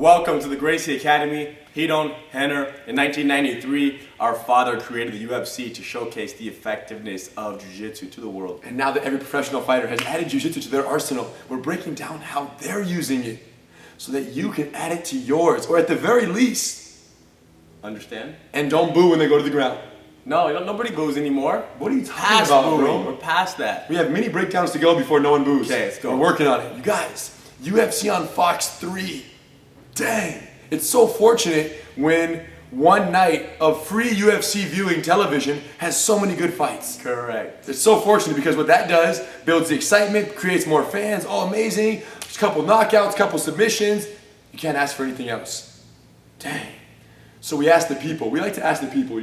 Welcome to the Gracie Academy. Hidon Henner. In 1993, our father created the UFC to showcase the effectiveness of jiu-jitsu to the world. And now that every professional fighter has added jiu-jitsu to their arsenal, we're breaking down how they're using it so that you can add it to yours, or at the very least, understand? And don't boo when they go to the ground. No, nobody boos anymore. What are you talking about, bro? We're past that. We have many breakdowns to go before no one boos. Okay, let's go. We're working on it. You guys, UFC on Fox 3. Dang. It's so fortunate when one night of free UFC viewing television has so many good fights. Correct. It's so fortunate because what that does, builds the excitement, creates more fans, all amazing. There's a couple knockouts, couple submissions. You can't ask for anything else. Dang. So we ask the people, we like to ask the people,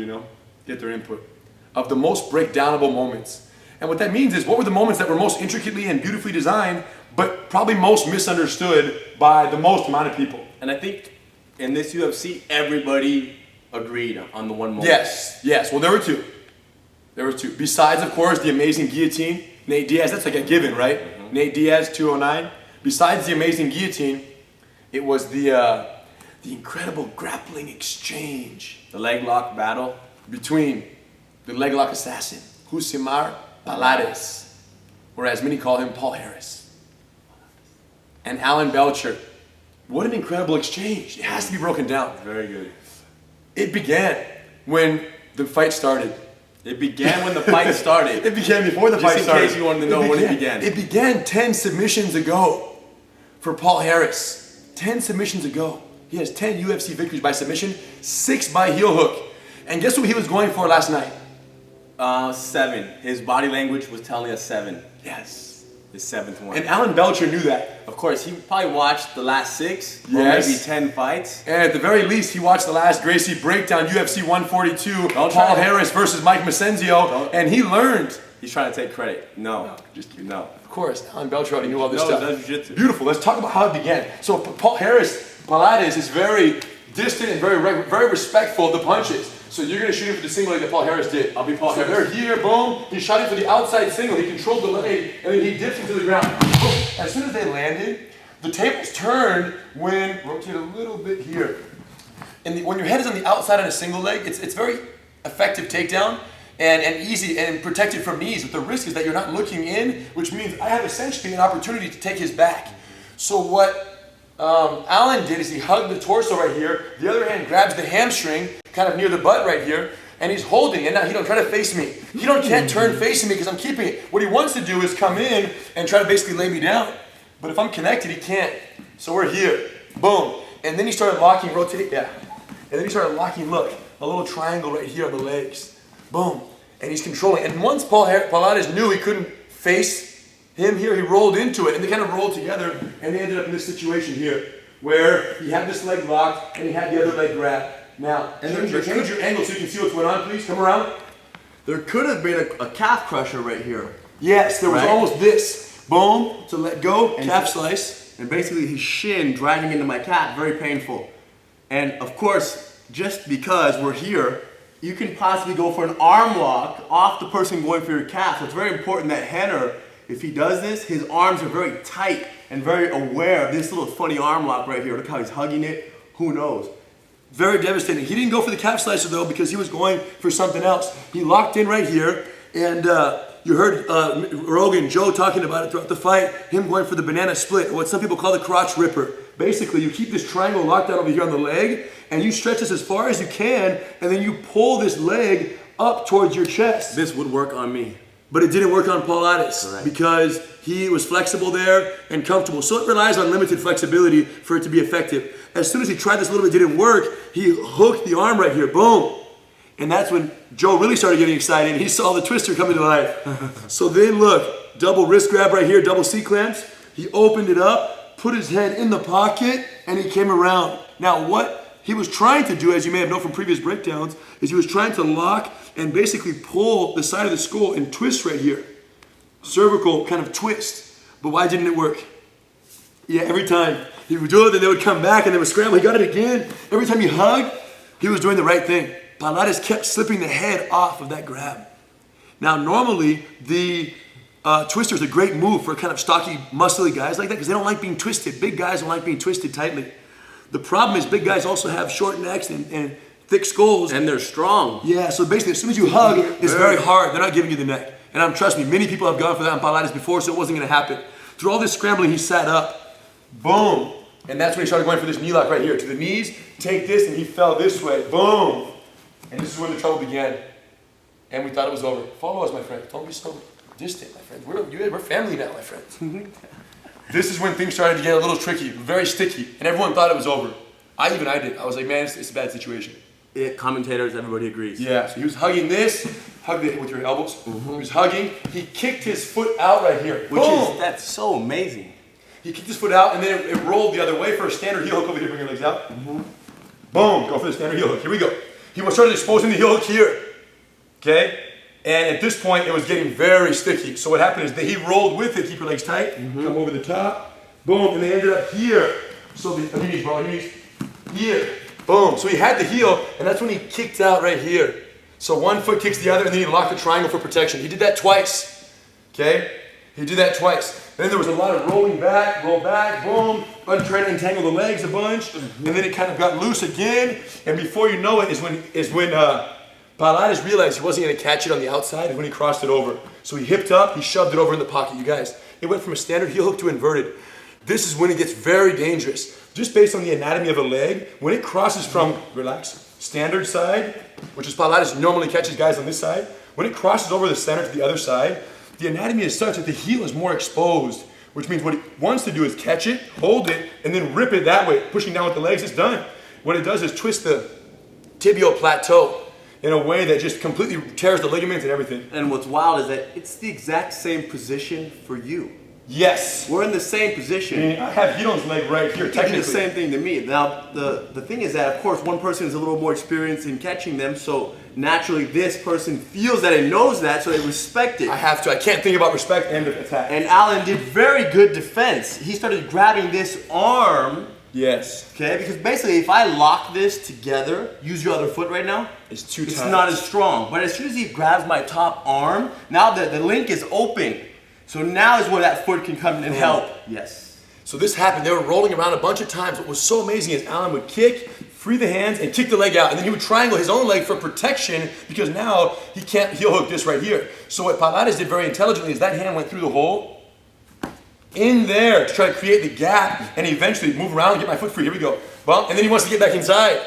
get their input, of the most breakdownable moments. And what that means is, what were the moments that were most intricately and beautifully designed, but probably most misunderstood by the most amount of people? And I think in this UFC, everybody agreed on the one moment. Yes. Well, there were two. Besides, of course, the amazing guillotine, Nate Diaz, that's like a given, right? Mm-hmm. Nate Diaz, 209. Besides the amazing guillotine, it was the incredible grappling exchange. The leg lock battle. Between the leg lock assassin, Rousimar Palhares, or as many call him, Palhares, and Alan Belcher. What an incredible exchange. It has to be broken down. Very good. It began when the fight started. It began when the fight started. It began before the fight started. Just in case you wanted to know when it began. It began 10 submissions ago for Palhares. 10 submissions ago. He has 10 UFC victories by submission, 6 by heel hook. And guess what he was going for last night? 7. His body language was telling us 7. Yes. His 7th one. And Alan Belcher knew that. Of course, he probably watched the last 6, or yes, maybe 10 fights. And at the very least, he watched the last Gracie Breakdown, UFC 142, Palhares versus Mike Macenzio, and he learned. He's trying to take credit. No, just kidding. No. Of course, Alan Belcher already knew all this stuff. That's jiu-jitsu. Beautiful. Let's talk about how it began. So Palhares is very distant and very respectful of the punches. So you're going to shoot him for the single leg that Palhares did. I'll be Palhares. So they're here, boom. He shot him for the outside single. He controlled the leg, and then he dipped him to the ground. Boom. As soon as they landed, the tables turned when, rotate a little bit here. And when your head is on the outside on a single leg, it's very effective takedown and easy and protected from knees. But the risk is that you're not looking in, which means I have essentially an opportunity to take his back. So what Alan did is he hugged the torso right here. The other hand grabs the hamstring, kind of near the butt right here, and he's holding it. Now he don't try to face me. He can't turn facing me because I'm keeping it. What he wants to do is come in and try to basically lay me down. But if I'm connected, he can't. So we're here, boom. And then he started locking, rotate, yeah. And then he started locking, look, a little triangle right here on the legs, boom. And he's controlling. And once Palhares knew he couldn't face him here, he rolled into it, and they kind of rolled together, and they ended up in this situation here, where he had this leg locked, and he had the other leg grabbed. Now, change your angle so you can see what's going on, please. Come around. There could have been a calf crusher right here. Yes, there was almost this. Boom, to let go, and calf slice. And basically his shin dragging into my calf, very painful. And of course, just because we're here, you can possibly go for an arm lock off the person going for your calf. So it's very important that Henner, if he does this, his arms are very tight and very aware of this little funny arm lock right here. Look how he's hugging it. Who knows? Very devastating. He didn't go for the calf slicer though because he was going for something else. He locked in right here, and you heard Rogan, Joe talking about it throughout the fight, him going for the banana split, or what some people call the crotch ripper. Basically, you keep this triangle locked out over here on the leg, and you stretch this as far as you can, and then you pull this leg up towards your chest. This would work on me. But it didn't work on Palhares because he was flexible there and comfortable. So it relies on limited flexibility for it to be effective. As soon as he tried this a little bit, it didn't work, he hooked the arm right here, boom. And that's when Joe really started getting excited. He saw the twister coming to life. So then look, double wrist grab right here, double C-clamps. He opened it up, put his head in the pocket, and he came around. Now what he was trying to do, as you may have known from previous breakdowns, is he was trying to lock and basically pull the side of the skull and twist right here. Cervical kind of twist. But why didn't it work? Yeah, every time he would do it, then they would come back and they would scramble. He got it again. Every time he hugged, he was doing the right thing. Palhares kept slipping the head off of that grab. Now, normally, the twister is a great move for kind of stocky, muscly guys like that because they don't like being twisted. Big guys don't like being twisted tightly. The problem is big guys also have short necks and thick skulls. And they're strong. Yeah, so basically as soon as you hug, it's very hard. They're not giving you the neck. And trust me, many people have gone for that in Palhares before, so it wasn't gonna happen. Through all this scrambling, he sat up. Boom. And that's when he started going for this knee lock right here. To the knees, take this, and he fell this way. Boom. And this is when the trouble began. And we thought it was over. Follow us, my friend. Don't be so distant, my friend. We're family now, my friends. This is when things started to get a little tricky, very sticky, and everyone thought it was over. I did. I was like, man, it's a bad situation. Commentators, everybody agrees. Yeah, so he was hugging this, hug it with your elbows. He was hugging, he kicked his foot out right here. That's so amazing. He kicked his foot out and then it rolled the other way for a standard heel hook over here. Bring your legs out. Boom, go for the standard heel hook. Here we go. He started exposing the heel hook here. Okay? And at this point, it was getting very sticky. So what happened is that he rolled with it. Keep your legs tight. Come over the top. Boom, and they ended up here. So on your knees, bro, on your knees. Here. Boom. So he had the heel, and that's when he kicked out right here. So one foot kicks the other, and then he locked the triangle for protection. He did that twice. Okay? He did that twice. Then there was a lot of rolling back, roll back, boom, trying to entangle the legs a bunch, and then it kind of got loose again. And before you know it is when Palhares realized he wasn't going to catch it on the outside, and when he crossed it over. So he hipped up, he shoved it over in the pocket. You guys, it went from a standard heel hook to inverted. This is when it gets very dangerous. Just based on the anatomy of a leg, when it crosses from, standard side, which is Palhares normally catches guys on this side, when it crosses over the center to the other side, the anatomy is such that the heel is more exposed, which means what it wants to do is catch it, hold it, and then rip it that way, pushing down with the legs, it's done. What it does is twist the tibial plateau in a way that just completely tears the ligaments and everything. And what's wild is that it's the exact same position for you. Yes. We're in the same position. I have Hidon's leg right here, technically. The same thing to me. Now, the thing is that, of course, one person is a little more experienced in catching them, so naturally this person feels that and knows that, so they respect it. I have to. I can't think about respect and attack. And Alan did very good defense. He started grabbing this arm. Yes. Okay, because basically if I lock this together, use your other foot right now, it's not as strong. But as soon as he grabs my top arm, now the link is open. So now is where that foot can come in and help. Yes. So this happened. They were rolling around a bunch of times. What was so amazing is Alan would kick, free the hands, and kick the leg out. And then he would triangle his own leg for protection because now he can't heel hook this right here. So what Palhares did very intelligently is that hand went through the hole in there to try to create the gap and eventually move around and get my foot free. Here we go. Bump. And then he wants to get back inside.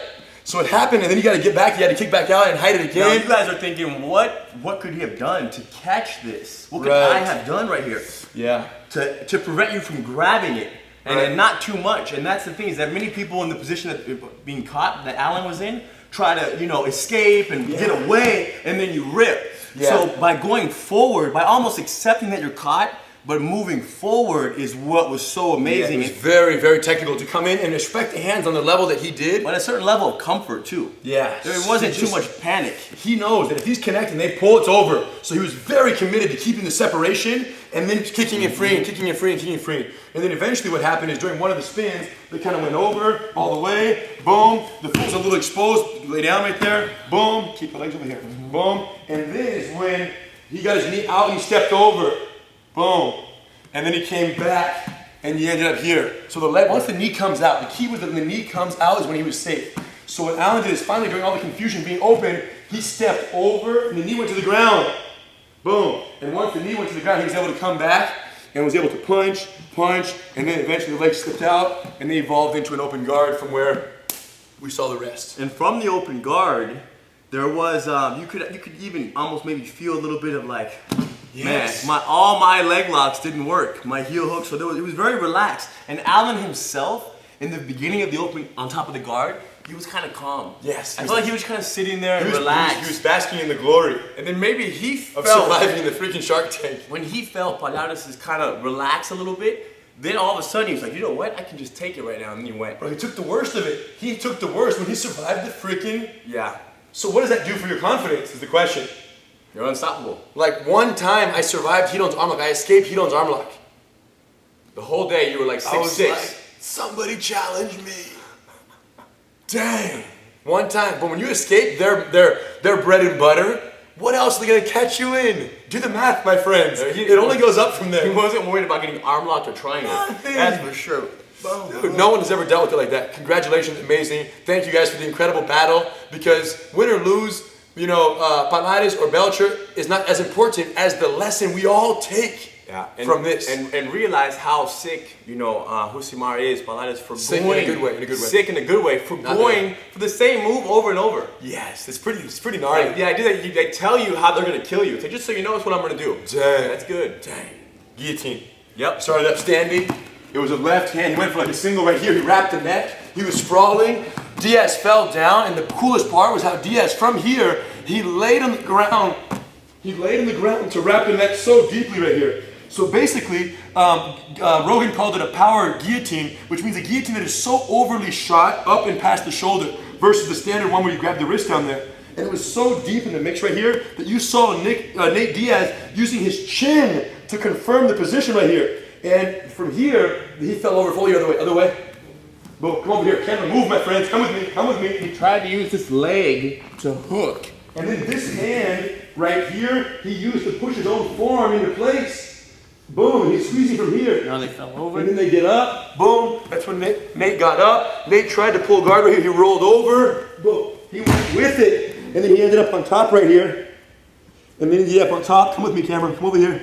So it happened, and then you got to get back. You had to kick back out and hide it again. Now you guys are thinking, what could he have done to catch this? What could I have done right here? Yeah. To prevent you from grabbing it, and not too much. And that's the thing is that many people in the position that being caught that Alan was in try to escape and get away, and then you rip. Yeah. So by going forward, by almost accepting that you're caught, but moving forward is what was so amazing. Yeah, it was very, very technical to come in and respect the hands on the level that he did. But a certain level of comfort too. Yeah. There wasn't too much panic. He knows that if he's connecting, they pull, it's over. So he was very committed to keeping the separation and then kicking and freeing, kicking and freeing, kicking and freeing. And then eventually what happened is during one of the spins, they kind of went over all the way, boom, the foot's a little exposed, lay down right there, boom, keep the legs over here, boom. And then is when he got his knee out and he stepped over. Boom. And then he came back and he ended up here. So the leg, once the knee comes out, the key was that when the knee comes out is when he was safe. So what Alan did is finally during all the confusion being open, he stepped over and the knee went to the ground. Boom. And once the knee went to the ground, he was able to come back and was able to punch, and then eventually the leg slipped out and they evolved into an open guard from where we saw the rest. And from the open guard, there was, you could even almost maybe feel a little bit of like, yes. Man, all my leg locks didn't work, my heel hook, so it was very relaxed. And Alan himself, in the beginning of the opening, on top of the guard, he was kind of calm. Yes. I felt like he was kind of sitting there and relaxed. He was basking in the glory. And then maybe he felt surviving in the freaking Shark Tank. When he felt Palhares is kind of relax a little bit, then all of a sudden he was like, you know what, I can just take it right now, and then he went. Bro, he took the worst of it. He took the worst when he survived the freaking... Yeah. So what does that do for your confidence is the question. You're unstoppable. Like one time I survived Hidon's arm lock. I escaped Hidon's arm lock. The whole day you were like 6'6". Like, somebody challenge me. Dang. One time, but when you escape their bread and butter, what else are they gonna catch you in? Do the math, my friends. It only goes up from there. He wasn't worried about getting arm locked or triangle. Nothing. That's for sure. Dude, no one has ever dealt with it like that. Congratulations, amazing. Thank you guys for the incredible battle, because win or lose, you know, Palhares or Belcher is not as important as the lesson we all take from this. And realize how sick, you know, Rousimar is, Palhares, for sick going. in a good way, in a good way. Sick in a good way, for going for the same move over and over. Yes, it's pretty gnarly. Like, the idea that they tell you how they're going to kill you. It's like, just so you know, it's what I'm going to do. Dang. That's good. Dang. Guillotine. Yep. Started up standing. It was a left hand. He went for like a single right here. He wrapped the neck. He was sprawling. Diaz fell down, and the coolest part was how Diaz, from here, he laid on the ground. He laid on the ground to wrap the neck so deeply right here. So basically, Rogan called it a power guillotine, which means a guillotine that is so overly shot up and past the shoulder versus the standard one where you grab the wrist down there. And it was so deep in the mix right here that you saw Nate Diaz using his chin to confirm the position right here. And from here, he fell over fully other way. Boom, come over here. Camera, move, my friends. Come with me, come with me. He tried to use this leg to hook. And then this hand right here, he used to push his own forearm into place. Boom, he's squeezing from here. Now they fell over. And then they get up, boom. That's when Nate got up. Nate tried to pull guard right here. He rolled over, boom. He went with it. And then he ended up on top right here. And then he ended up on top. Come with me, Cameron. Come over here.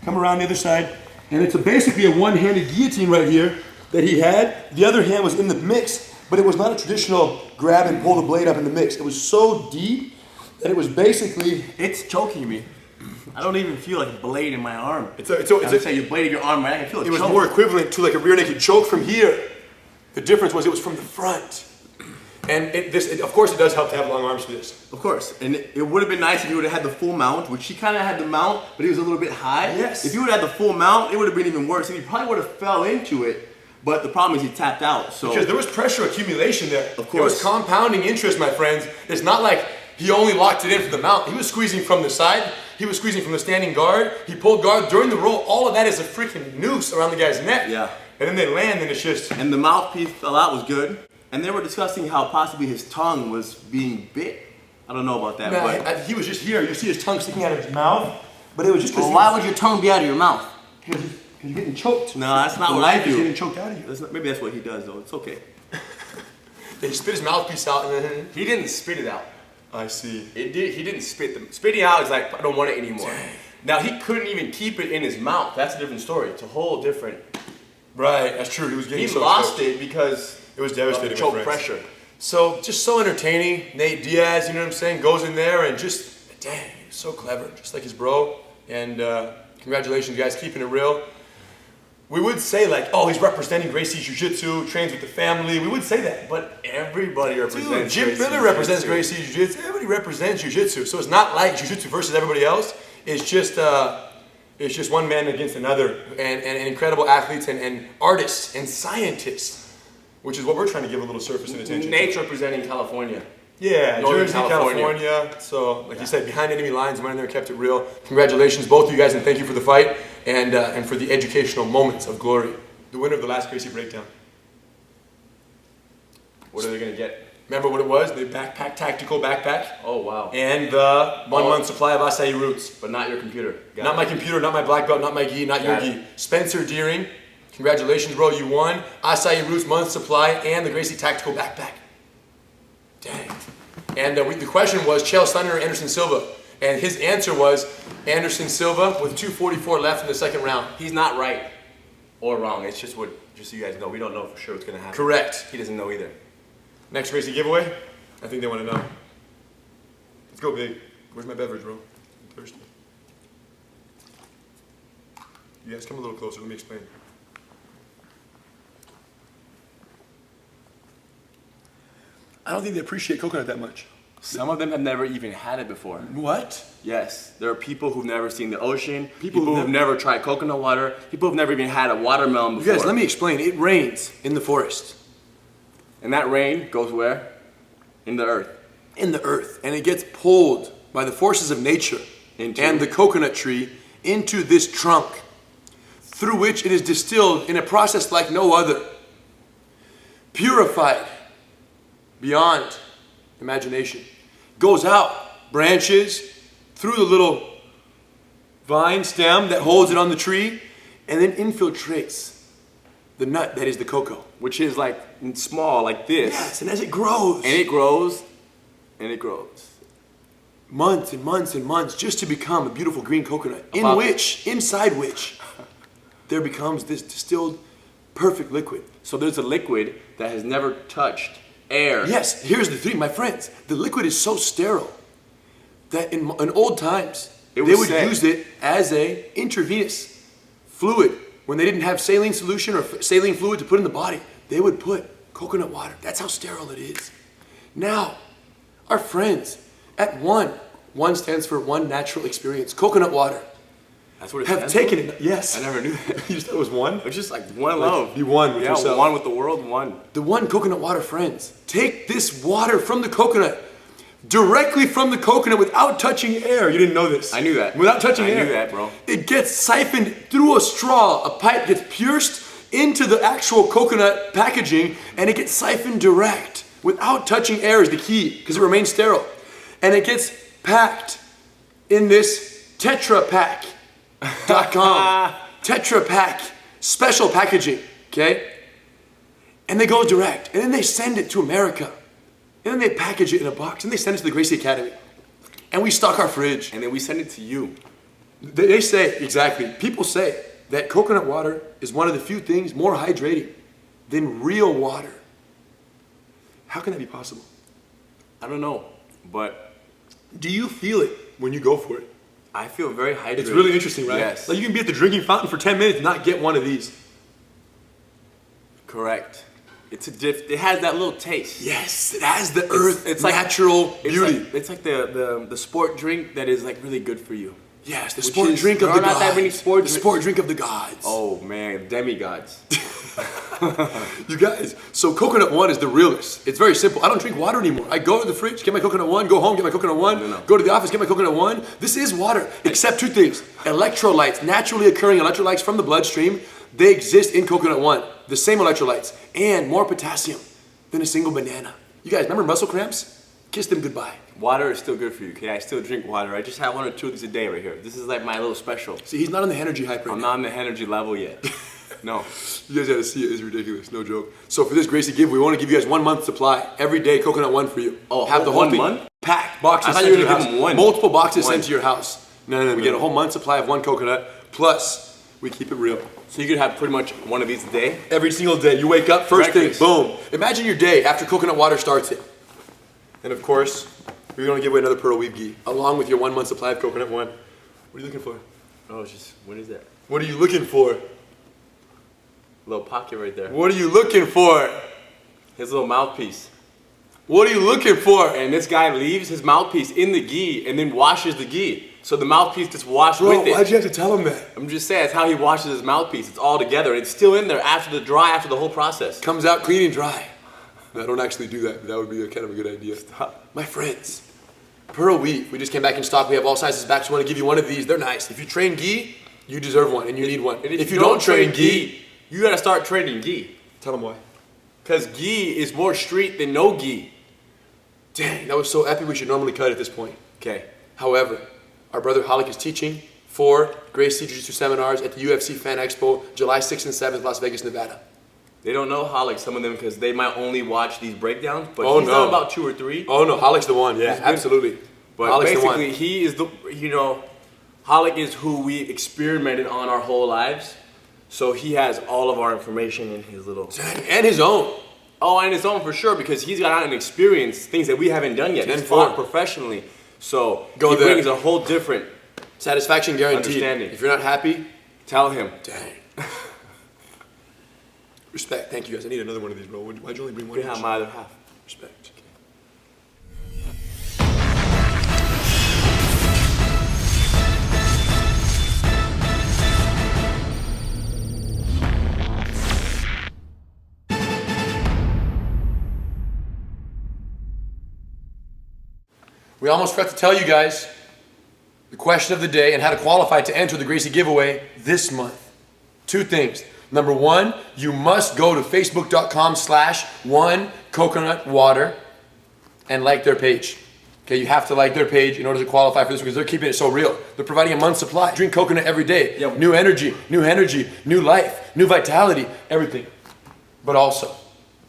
Come around the other side. And it's basically a one-handed guillotine right here that he had. The other hand was in the mix, but it was not a traditional grab and pull the blade up in the mix. It was so deep that it was basically... It's choking me. I don't even feel like a blade in my arm. It's say your blade of your arm, right? I can feel it. It was more equivalent to like a rear naked choke from here. The difference was it was from the front. And of course, it does help to have long arms for this. Of course. And it would have been nice if he would have had the full mount, which he kind of had the mount, but he was a little bit high. Yes. If he would have had the full mount, it would have been even worse. And he probably would have fell into it. But the problem is he tapped out. So because there was pressure accumulation there. Of course. There was compounding interest, my friends. It's not like he only locked it in for the mount. He was squeezing from the side. He was squeezing from the standing guard. He pulled guard during the roll. All of that is a freaking noose around the guy's neck. Yeah. And then they land and it's just... And the mouthpiece fell out was good. And they were discussing how possibly his tongue was being bit. I don't know about that. No, but he was just here. You see his tongue sticking out of his mouth. But it was just because... Well, why would your tongue be out of your mouth? Because you're getting choked. No, that's not the what I life is do. getting choked out of you. Maybe that's what he does, though. It's okay. He spit his mouthpiece out and then... He didn't spit it out. I see. He didn't spit them. Spitting out is like, I don't want it anymore. Dang. Now, he couldn't even keep it in his mouth. That's a different story. It's a whole different... Right, that's true. He was getting He so lost choked. it because it was devastating. of the choke pressure. So, just so entertaining. Nate Diaz, you know what I'm saying, goes in there and just, dang, so clever, just like his bro. And congratulations, guys, keeping it real. We would say like, oh, he's representing Gracie Jiu-Jitsu, trains with the family. We would say that, but everybody represents Jim Gracie Miller represents Jiu-Jitsu. Gracie Jiu-Jitsu. Everybody represents Jiu-Jitsu. So it's not like Jiu-Jitsu versus everybody else. It's just one man against another, and incredible athletes and artists and scientists, which is what we're trying to give a little surface and attention. Nate's representing California. Yeah, Northern Jersey, California. So, like you said, behind enemy lines, went in there, kept it real. Congratulations, both of you guys, and thank you for the fight and for the educational moments of glory. The winner of the last Gracie Breakdown. What are they going to get? Remember what it was? The Tactical Backpack. Oh, wow. And the 1 month supply of Acai Roots. But not your computer. Not my computer, not my black belt, not my gi, not your gi. Spencer Deering, congratulations, bro, you won. Acai Roots month supply and the Gracie Tactical Backpack. Dang. And the question was Chael Sonnen or Anderson Silva? And his answer was Anderson Silva with 2:44 left in the second round. He's not right or wrong. It's just so you guys know, we don't know for sure what's going to happen. Correct. He doesn't know either. Next Gracie giveaway? I think they want to know. Let's go big. Where's my beverage, bro? I'm thirsty. You guys come a little closer. Let me explain. I don't think they appreciate coconut that much. Some of them have never even had it before. What? Yes. There are people who've never seen the ocean, people who've never tried coconut water, people who've never even had a watermelon before. You guys, let me explain. It rains in the forest. And that rain goes where? In the earth. In the earth. And it gets pulled by the forces of nature and the coconut tree into this trunk, through which it is distilled in a process like no other. Purified beyond imagination. Goes out, branches, through the little vine stem that holds it on the tree, and then infiltrates the nut that is the cocoa. Which is like small, like this. Yes, and as it grows. And it grows, and it grows. Months and months and months just to become a beautiful green coconut, inside which, there becomes this distilled, perfect liquid. So there's a liquid that has never touched air. Yes, here's the thing, my friends. The liquid is so sterile that in old times, they would use it as a intravenous fluid. When they didn't have saline solution or saline fluid to put in the body, they would put coconut water. That's how sterile it is. Now, our friends at One stands for One Natural Experience, coconut water. That's what it have taken it. Yes. I never knew that. You just thought it was one? It's just like one love. Be one with yourself. Yeah, one with the world, one. The One coconut water friends take this water from the coconut, directly from the coconut without touching air. You didn't know this. I knew that. Without touching air. I knew that, bro. It gets siphoned through a straw. A pipe gets pierced into the actual coconut packaging and it gets siphoned direct. Without touching air is the key because it remains sterile. And it gets packed in this Tetra Pak.com. Tetra Pak special packaging, okay? And they go direct. And then they send it to America. And then they package it in a box and they send it to the Gracie Academy. And we stock our fridge. And then we send it to you. They say, exactly, people say that coconut water is one of the few things more hydrating than real water. How can that be possible? I don't know, but do you feel it when you go for it? I feel very hydrated. It's really interesting, right? Yes. Like you can be at the drinking fountain for 10 minutes and not get one of these. Correct. It has that little taste. Yes, it has the earth, it's natural beauty. It's like the sport drink that is like really good for you. Yes, the sport drink of the gods. That many sport drink of the gods. Oh man, demigods. You guys, so Coconut One is the realest. It's very simple. I don't drink water anymore. I go to the fridge, get my Coconut One, go home, get my Coconut One, go to the office, get my Coconut One. This is water, except two things. Electrolytes, naturally occurring electrolytes from the bloodstream, they exist in Coconut One. The same electrolytes, and more potassium than a single banana. You guys remember muscle cramps? Kiss them goodbye. Water is still good for you, okay? I still drink water. I just have 1 or 2 of these a day right here. This is like my little special. See, he's not on the energy hype right now. I'm not on the energy level yet. No. You guys gotta see it. It's ridiculous. No joke. So for this Gracie giveaway, we want to give you guys 1 month supply. Every day, Coconut One for you. Oh, have the whole thing month? packed. Boxes I thought sent you to were your gonna give them house. one. Multiple boxes sent to your house. No. We get a whole month supply of 1 coconut. Plus, we keep it real. So you could have pretty much one of these a day? Every single day. You wake up, first Breakfast. thing, boom. Imagine your day after coconut water starts it. And of course, we're gonna give away another Pearl Weave Gi, along with your 1 month supply of Coconut One. What are you looking for? Oh, it's just, what is that? What are you looking for? Little pocket right there. What are you looking for? His little mouthpiece. What are you looking for? And this guy leaves his mouthpiece in the gi and then washes the gi. So the mouthpiece gets washed Bro, with it. why'd you have to tell him that? I'm just saying, that's how he washes his mouthpiece. It's all together. It's still in there after the whole process. Comes out clean and dry. No, don't actually do that. That would be kind of a good idea. Stop. My friends, Pearl Weave. We just came back in stock. We have all sizes back. So I want to give you one of these. They're nice. If you train gi, you deserve one and you need one. And if you don't train gi, you gotta start training gi. Tell them why. Because gi is more street than no gi. Dang, that was so epic. We should normally cut at this point. Okay. However, our brother Halik is teaching 4 Gracie Jiu-Jitsu seminars at the UFC Fan Expo, July 6th and 7th, Las Vegas, Nevada. They don't know Halik, some of them, because they might only watch these breakdowns, but Oh, he's no. done about 2 or 3. Oh no, Halik's the one. Yeah, absolutely. But Halik's basically, he is Halik is who we experimented on our whole lives. So he has all of our information in his little... And his own. Oh, and his own for sure, because he's got out and experienced things that we haven't done yet. He's fought professionally. So he brings a whole different... Satisfaction guaranteed. Understanding. If you're not happy, tell him. Dang. Respect. Thank you guys. I need another one of these, bro. Why'd you only bring one? You can have my other half. Respect. We almost forgot to tell you guys the question of the day and how to qualify to enter the Gracie giveaway this month. 2 things. Number 1, you must go to facebook.com/onecoconutwater and like their page. Okay, you have to like their page in order to qualify for this because they're keeping it so real. They're providing a month's supply. Drink coconut every day. Yep. New energy, new life. new vitality, everything. But also,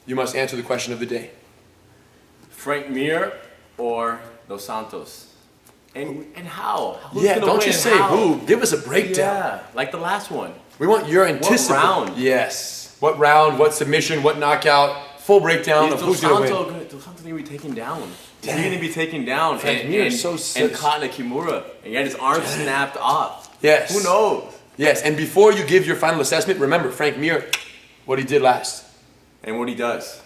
you must answer the question of the day. Frank Mir or Dos Santos? And how? Who's Yeah, gonna don't win just say how? who. Give us a breakdown. Yeah, like the last one. We want your anticipation. round? Yes. What round, what submission, what knockout, full breakdown of who's going to win. Dos Santos going to be taken down. He's going to be taken down Frank and, Mir and, is so and sick. caught in a Kimura. And he had his arm snapped off. Yes. Who knows? Yes, and before you give your final assessment, remember Frank Mir, what he did last. And what he does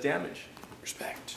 damage. Respect.